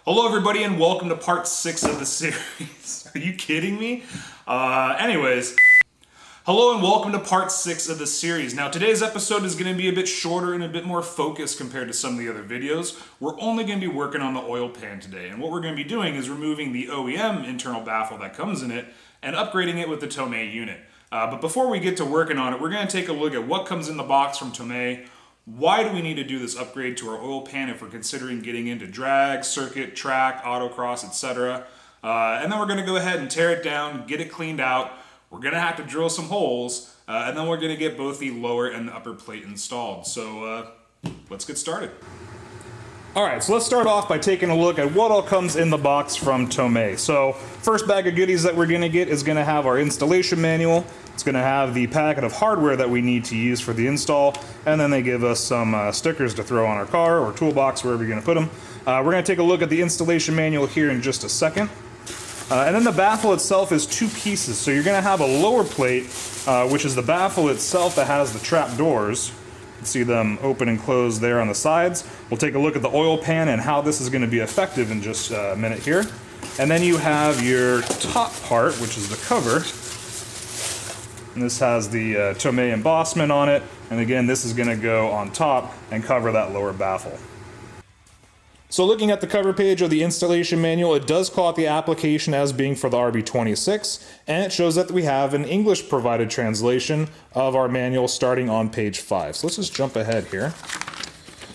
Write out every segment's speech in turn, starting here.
Hello everybody and welcome to part 6 of the series. Are you kidding me? Anyways, hello and welcome to part 6 of the series. Now today's episode is going to be a bit shorter and a bit more focused compared to some of the other videos. We're only going to be working on the oil pan today, and what we're going to be doing is removing the OEM internal baffle that comes in it and upgrading it with the Tomei unit. But before we get to working on it, we're going to take a look at what comes in the box from Tomei. Why do we need to do this upgrade to our oil pan if we're considering getting into drag, circuit, track, autocross, etc. And then we're going to go ahead and tear it down, get it cleaned out. We're going to have to drill some holes, and then we're going to get both the lower and the upper plate installed. So let's get started. Alright, so let's start off by taking a look at what all comes in the box from Tomei. So first bag of goodies that we're going to get is going to have our installation manual. It's going to have the packet of hardware that we need to use for the install, and then they give us some stickers to throw on our car or toolbox, wherever you're going to put them. We're going to take a look at the installation manual here in just a second. And then the baffle itself is two pieces. So you're going to have a lower plate, which is the baffle itself that has the trap doors. You can see them open and close there on the sides. We'll take a look at the oil pan and how this is going to be effective in just a minute here. And then you have your top part, which is the cover. And this has the Tomei embossment on it, and again this is going to go on top and cover that lower baffle. So looking at the cover page of the installation manual, it does call out the application as being for the RB26, and it shows that we have an English provided translation of our manual starting on page 5. So let's just jump ahead here.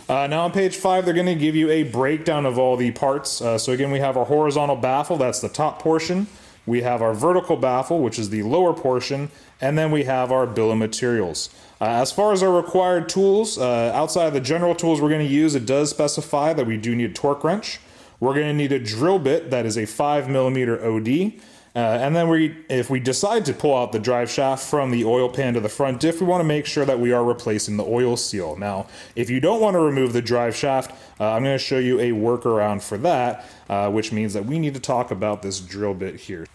Now on page 5 they're going to give you a breakdown of all the parts. So again we have our horizontal baffle, that's the top portion. We have our vertical baffle, which is the lower portion, and then we have our bill of materials. As far as our required tools, outside of the general tools we're going to use, it does specify that we do need a torque wrench. We're going to need a drill bit that is a 5mm OD. And then if we decide to pull out the drive shaft from the oil pan to the front diff, we want to make sure that we are replacing the oil seal. Now, if you don't want to remove the drive shaft, I'm going to show you a workaround for that, which means that we need to talk about this drill bit here.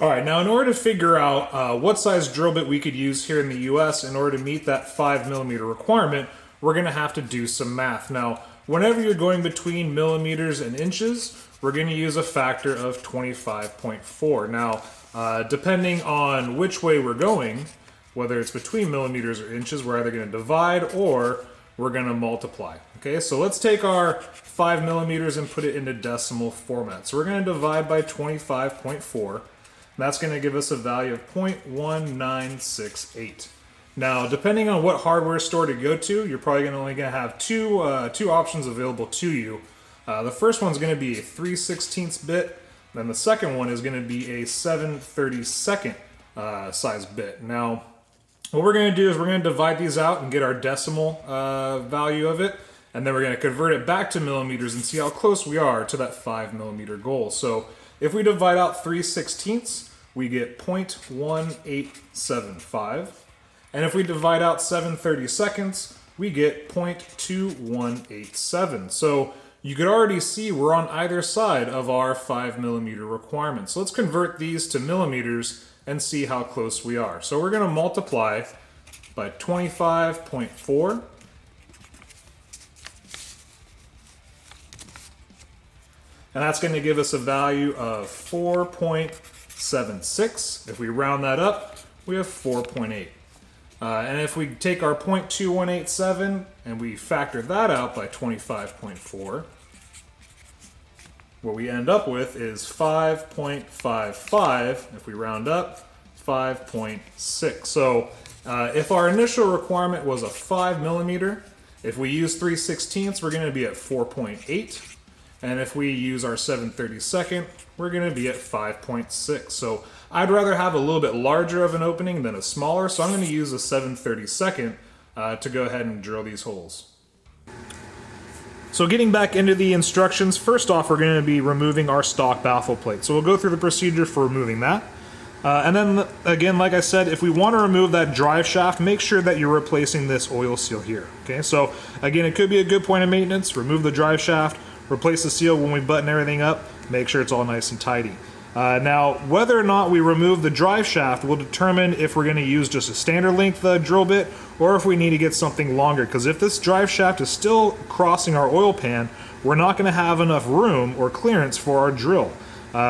Alright, now in order to figure out what size drill bit we could use here in the US in order to meet that 5mm requirement, we're going to have to do some math. Now, whenever you're going between millimeters and inches, we're going to use a factor of 25.4. Now, depending on which way we're going, whether it's between millimeters or inches, we're either going to divide or we're going to multiply. Okay, so let's take our 5mm and put it into decimal format. So we're going to divide by 25.4. That's going to give us a value of 0.1968. Now, depending on what hardware store to go to, you're probably only going to have two options available to you. The first one's going to be a 3/16 bit, then the second one is going to be a 7/32 size bit. Now, what we're going to do is we're going to divide these out and get our decimal value of it, and then we're going to convert it back to millimeters and see how close we are to that 5mm goal. So if we divide out 3/16, we get 0.1875. And if we divide out 7/32, we get 0.2187. So you could already see we're on either side of our 5mm requirement. So let's convert these to millimeters and see how close we are. So we're going to multiply by 25.4. And that's going to give us a value of 4.76. If we round that up, we have 4.8. And if we take our 0.2187 and we factor that out by 25.4, what we end up with is 5.55. If we round up, 5.6. So if our initial requirement was a 5mm, if we use 3/16, we're going to be at 4.8. And if we use our 7/32, we're going to be at 5.6. So I'd rather have a little bit larger of an opening than a smaller, so I'm going to use a 7/32 to go ahead and drill these holes. So getting back into the instructions, first off we're going to be removing our stock baffle plate. So we'll go through the procedure for removing that. And then again, like I said, if we want to remove that drive shaft, make sure that you're replacing this oil seal here. Okay, so again, it could be a good point of maintenance. Remove the drive shaft, replace the seal when we button everything up, make sure it's all nice and tidy. Now, whether or not we remove the drive shaft will determine if we're going to use just a standard length drill bit or if we need to get something longer, because if this drive shaft is still crossing our oil pan, we're not going to have enough room or clearance for our drill.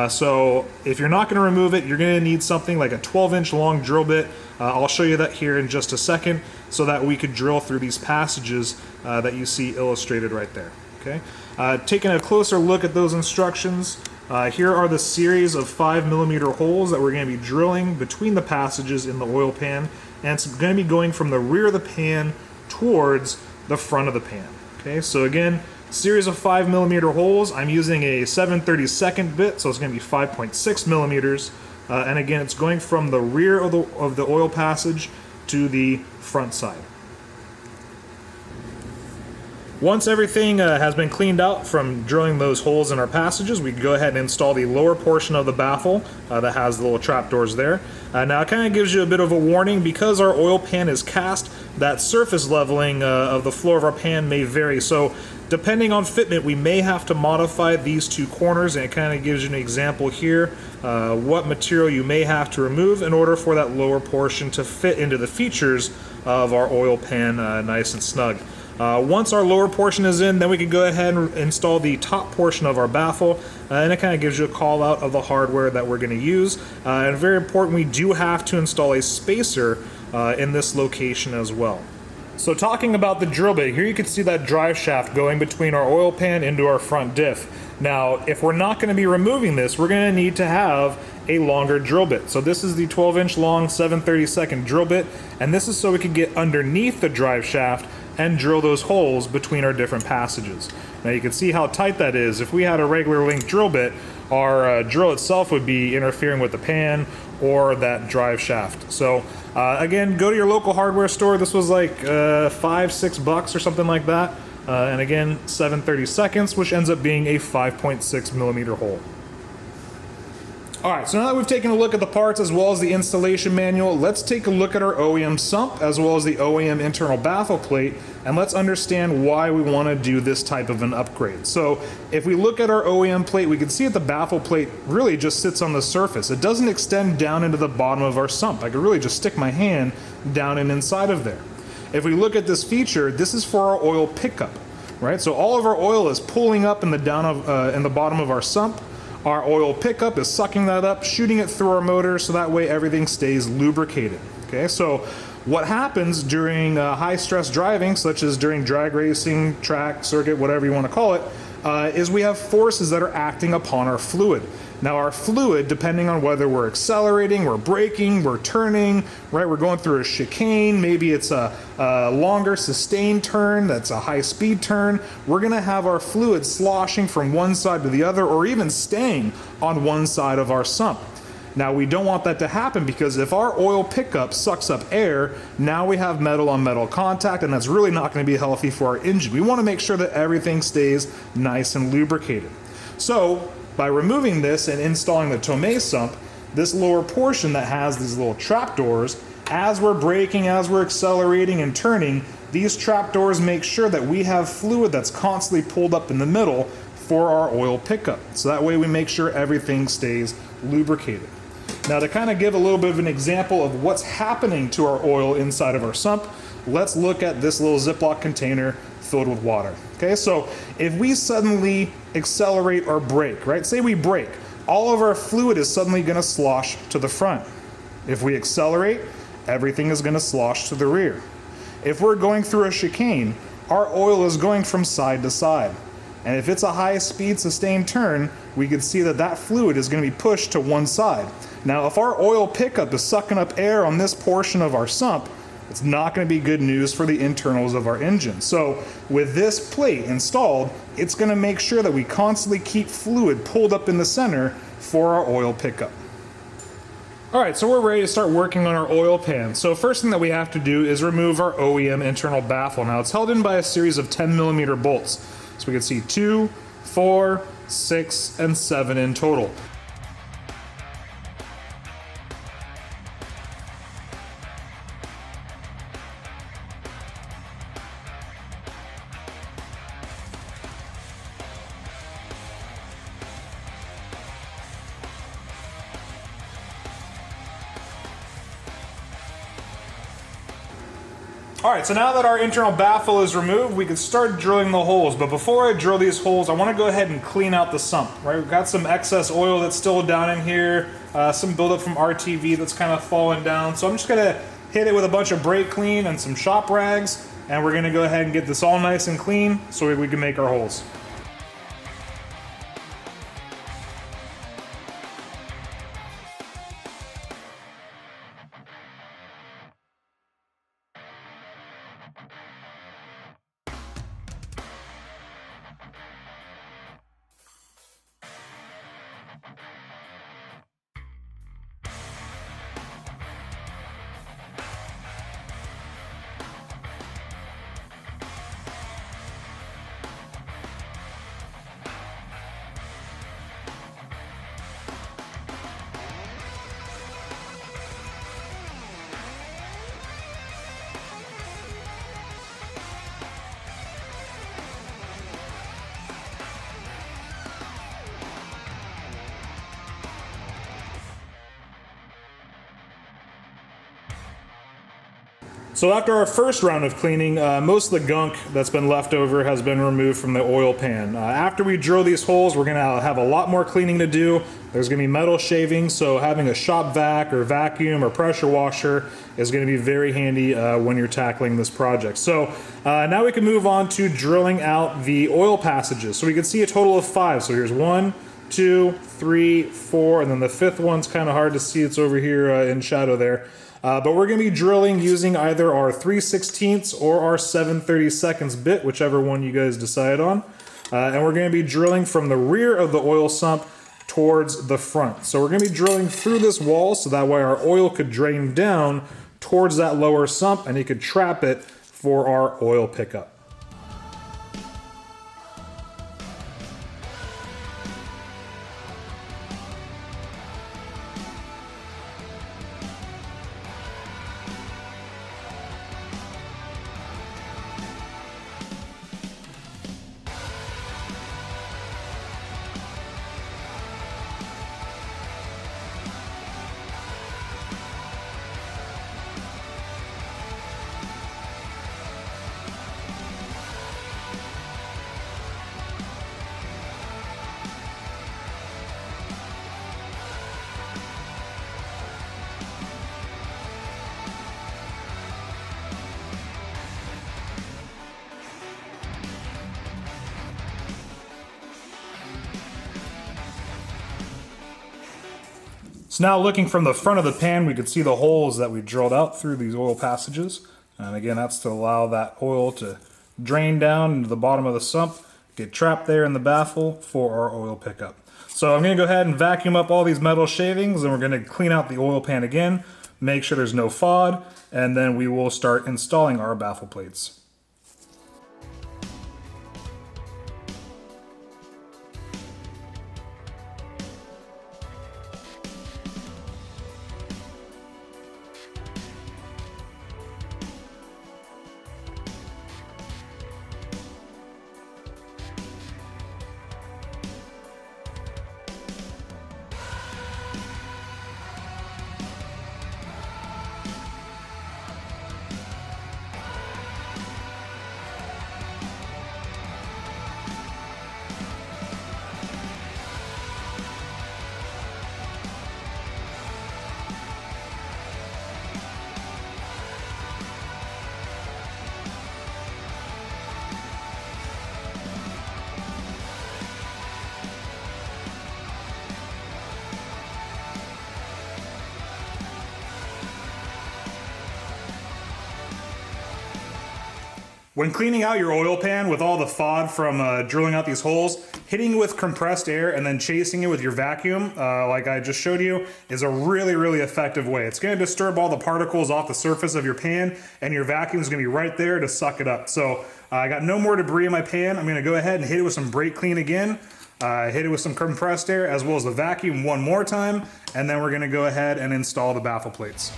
So if you're not going to remove it, you're going to need something like a 12-inch long drill bit. I'll show you that here in just a second, so that we could drill through these passages that you see illustrated right there. Okay. Taking a closer look at those instructions, here are the series of 5mm holes that we're going to be drilling between the passages in the oil pan, and it's going to be going from the rear of the pan towards the front of the pan. Okay, so again, series of 5mm holes. I'm using a 7/32 bit, so it's going to be 5.6mm, and again, it's going from the rear of the oil passage to the front side. Once everything has been cleaned out from drilling those holes in our passages, we can go ahead and install the lower portion of the baffle that has the little trapdoors there. Now it kind of gives you a bit of a warning, because our oil pan is cast, that surface leveling of the floor of our pan may vary. So depending on fitment, we may have to modify these two corners, and it kind of gives you an example here what material you may have to remove in order for that lower portion to fit into the features of our oil pan nice and snug. Once our lower portion is in, then we can go ahead and install the top portion of our baffle, and it kind of gives you a call out of the hardware that we're going to use. And very important, we do have to install a spacer in this location as well. So talking about the drill bit, here you can see that drive shaft going between our oil pan into our front diff. Now, if we're not going to be removing this, we're going to need to have a longer drill bit. So this is the 12-inch long 7/32 drill bit, and this is so we can get underneath the drive shaft and drill those holes between our different passages. Now you can see how tight that is. If we had a regular length drill bit, our drill itself would be interfering with the pan or that drive shaft. So again, go to your local hardware store. This was like $5-6 or something like that. And again, 7/32, which ends up being a 5.6mm hole. Alright, so now that we've taken a look at the parts as well as the installation manual, let's take a look at our OEM sump as well as the OEM internal baffle plate, and let's understand why we want to do this type of an upgrade. So if we look at our OEM plate, we can see that the baffle plate really just sits on the surface. It doesn't extend down into the bottom of our sump. I could really just stick my hand down and inside of there. If we look at this feature, this is for our oil pickup, right? So all of our oil is pulling up in the bottom of our sump. Our oil pickup is sucking that up, shooting it through our motor, so that way everything stays lubricated. Okay, so what happens during high stress driving, such as during drag racing, track, circuit, whatever you want to call it, is we have forces that are acting upon our fluid. Now our fluid, depending on whether we're accelerating, we're braking, we're turning, right, we're going through a chicane, maybe it's a longer sustained turn, that's a high speed turn, we're gonna have our fluid sloshing from one side to the other, or even staying on one side of our sump. Now we don't want that to happen, because if our oil pickup sucks up air, now we have metal on metal contact, and that's really not going to be healthy for our engine. We want to make sure that everything stays nice and lubricated. So by removing this and installing the Tomei sump, this lower portion that has these little trapdoors, as we're braking, as we're accelerating and turning, these trapdoors make sure that we have fluid that's constantly pulled up in the middle for our oil pickup. So that way we make sure everything stays lubricated. Now to kind of give a little bit of an example of what's happening to our oil inside of our sump, let's look at this little Ziploc container filled with water. Okay, so if we suddenly accelerate or brake, right? Say we brake, all of our fluid is suddenly going to slosh to the front. If we accelerate, everything is going to slosh to the rear. If we're going through a chicane, our oil is going from side to side. And if it's a high speed sustained turn, we can see that that fluid is going to be pushed to one side. Now, if our oil pickup is sucking up air on this portion of our sump, it's not going to be good news for the internals of our engine. So with this plate installed, it's going to make sure that we constantly keep fluid pulled up in the center for our oil pickup. Alright, so we're ready to start working on our oil pan. So first thing that we have to do is remove our OEM internal baffle. Now it's held in by a series of 10mm bolts. So we can see 2, 4, 6, and 7 in total. All right, so now that our internal baffle is removed, we can start drilling the holes. But before I drill these holes, I want to go ahead and clean out the sump, right? We've got some excess oil that's still down in here, some buildup from RTV that's kind of fallen down. So I'm just gonna hit it with a bunch of brake clean and some shop rags, and we're gonna go ahead and get this all nice and clean so we can make our holes. So after our first round of cleaning, most of the gunk that's been left over has been removed from the oil pan. After we drill these holes, we're gonna have a lot more cleaning to do. There's gonna be metal shaving, so having a shop vac or vacuum or pressure washer is gonna be very handy when you're tackling this project. So now we can move on to drilling out the oil passages. So we can see a total of 5. So here's 1, 2, 3, 4, and then the 5th one's kind of hard to see. It's over here in shadow there. But we're going to be drilling using either our 3/16 or our 7/32 bit, whichever one you guys decide on. And we're going to be drilling from the rear of the oil sump towards the front. So we're going to be drilling through this wall so that way our oil could drain down towards that lower sump and you could trap it for our oil pickup. So now looking from the front of the pan, we could see the holes that we drilled out through these oil passages. And again, that's to allow that oil to drain down into the bottom of the sump, get trapped there in the baffle for our oil pickup. So I'm gonna go ahead and vacuum up all these metal shavings, and we're gonna clean out the oil pan again, make sure there's no FOD, and then we will start installing our baffle plates. When cleaning out your oil pan with all the FOD from drilling out these holes, hitting it with compressed air and then chasing it with your vacuum, like I just showed you, is a really, really effective way. It's gonna disturb all the particles off the surface of your pan, and your vacuum is gonna be right there to suck it up. So I got no more debris in my pan. I'm gonna go ahead and hit it with some brake clean again, hit it with some compressed air as well as the vacuum one more time, and then we're gonna go ahead and install the baffle plates.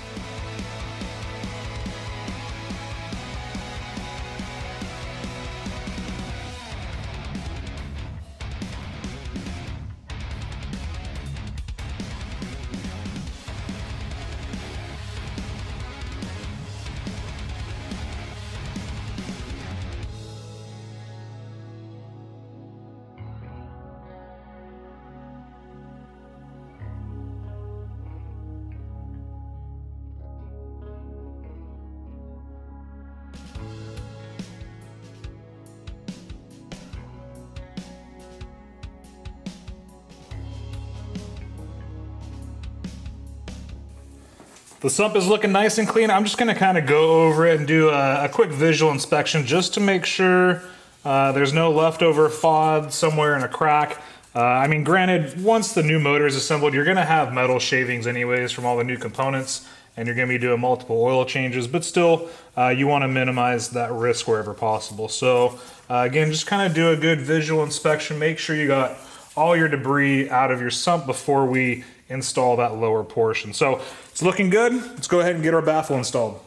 The sump is looking nice and clean. I'm just gonna kind of go over it and do a quick visual inspection just to make sure there's no leftover FOD somewhere in a crack. I mean, granted, once the new motor is assembled, you're gonna have metal shavings anyways from all the new components, and you're gonna be doing multiple oil changes, but still, you wanna minimize that risk wherever possible. So again, just kind of do a good visual inspection, make sure you got all your debris out of your sump before we install that lower portion. So it's looking good. Let's go ahead and get our baffle installed.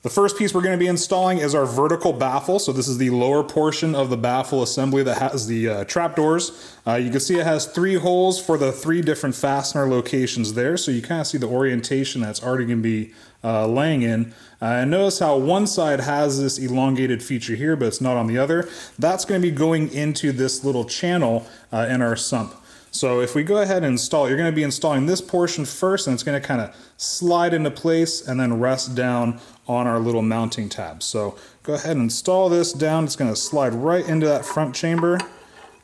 The first piece we're going to be installing is our vertical baffle. So this is the lower portion of the baffle assembly that has the trapdoors. You can see it has 3 holes for the 3 different fastener locations there. So you kind of see the orientation that's already going to be laying in. And notice how one side has this elongated feature here, but it's not on the other. That's going to be going into this little channel in our sump. So if we go ahead and install, you're going to be installing this portion first, and it's going to kind of slide into place and then rest down on our little mounting tab. So go ahead and install this down. It's going to slide right into that front chamber,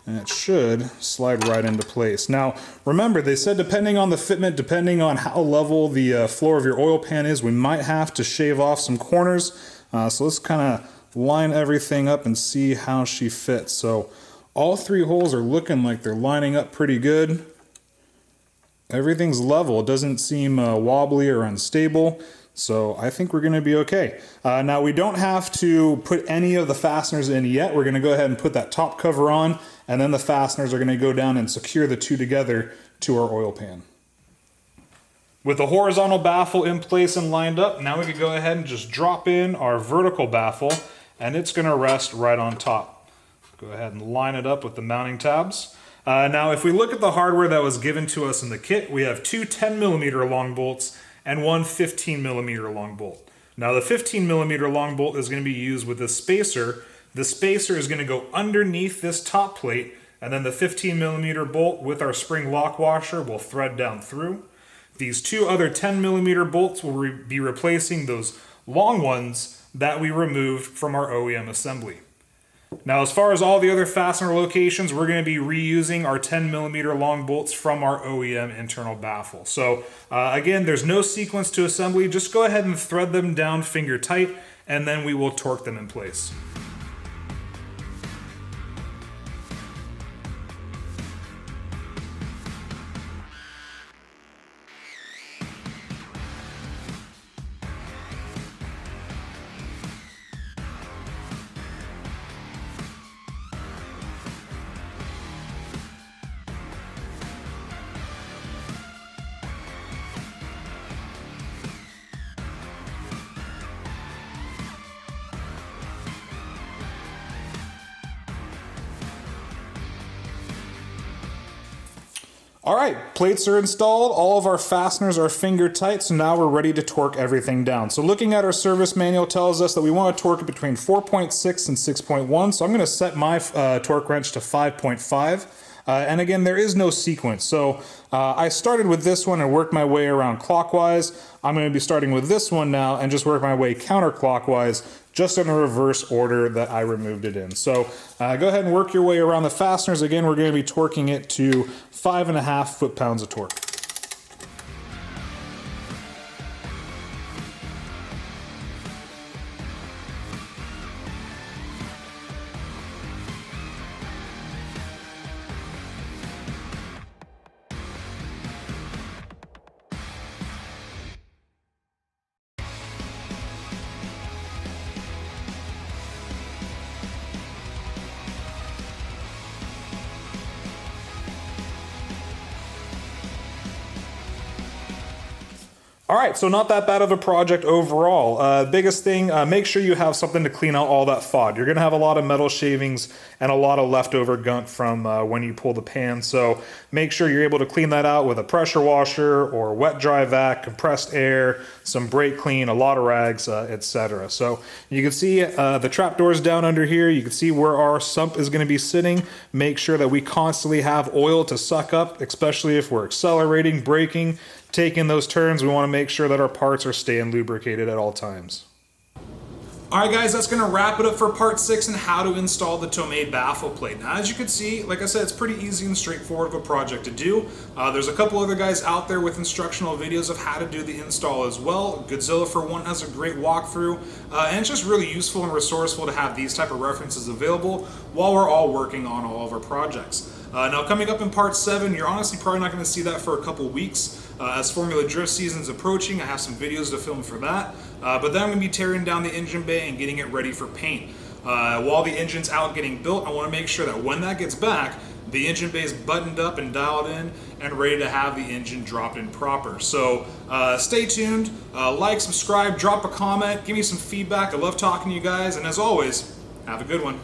and it should slide right into place. Now, remember, they said depending on the fitment, depending on how level the floor of your oil pan is, we might have to shave off some corners. So let's kind of line everything up and see how she fits. So all 3 holes are looking like they're lining up pretty good. Everything's level. It doesn't seem wobbly or unstable. So I think we're going to be okay. Now we don't have to put any of the fasteners in yet. We're going to go ahead and put that top cover on, and then the fasteners are going to go down and secure the 2 together to our oil pan. With the horizontal baffle in place and lined up, now we can go ahead and just drop in our vertical baffle, and it's going to rest right on top. Go ahead and line it up with the mounting tabs. Now if we look at the hardware that was given to us in the kit, we have 2 10mm long bolts and 1 15mm long bolt. Now the 15mm long bolt is going to be used with this spacer. The spacer is going to go underneath this top plate, and then the 15mm bolt with our spring lock washer will thread down through. These 2 other 10mm bolts will be replacing those long ones that we removed from our OEM assembly. Now, as far as all the other fastener locations, we're going to be reusing our 10mm long bolts from our OEM internal baffle. So again, there's no sequence to assembly. Just go ahead and thread them down finger tight, and then we will torque them in place. All right, plates are installed. All of our fasteners are finger tight, so now we're ready to torque everything down. So looking at our service manual tells us that we want to torque it between 4.6 and 6.1. So I'm going to set my torque wrench to 5.5. And again, there is no sequence. So I started with this one and worked my way around clockwise. I'm going to be starting with this one now and just work my way counterclockwise, just in a reverse order that I removed it in. So go ahead and work your way around the fasteners. Again, we're going to be torquing it to 5.5 foot-pounds of torque. All right, so not that bad of a project overall. Biggest thing, make sure you have something to clean out all that FOD. You're gonna have a lot of metal shavings and a lot of leftover gunk from when you pull the pan, so make sure you're able to clean that out with a pressure washer or wet dry vac, compressed air, some brake clean, a lot of rags, etc. So you can see the trapdoors down under here. You can see where our sump is gonna be sitting. Make sure that we constantly have oil to suck up, especially if we're accelerating, braking, taking those turns. We want to make sure that our parts are staying lubricated at all times. Alright guys, that's going to wrap it up for part 6 and how to install the Tomei Baffle plate. Now as you can see, like I said, it's pretty easy and straightforward of a project to do. There's a couple other guys out there with instructional videos of how to do the install as well. Godzilla for one has a great walkthrough, and it's just really useful and resourceful to have these type of references available while we're all working on all of our projects. Now coming up in part 7, you're honestly probably not going to see that for a couple weeks. As Formula Drift season is approaching, I have some videos to film for that. But then I'm going to be tearing down the engine bay and getting it ready for paint. While the engine's out getting built, I want to make sure that when that gets back, the engine bay is buttoned up and dialed in and ready to have the engine dropped in proper. So stay tuned, like, subscribe, drop a comment, give me some feedback. I love talking to you guys, and as always, have a good one.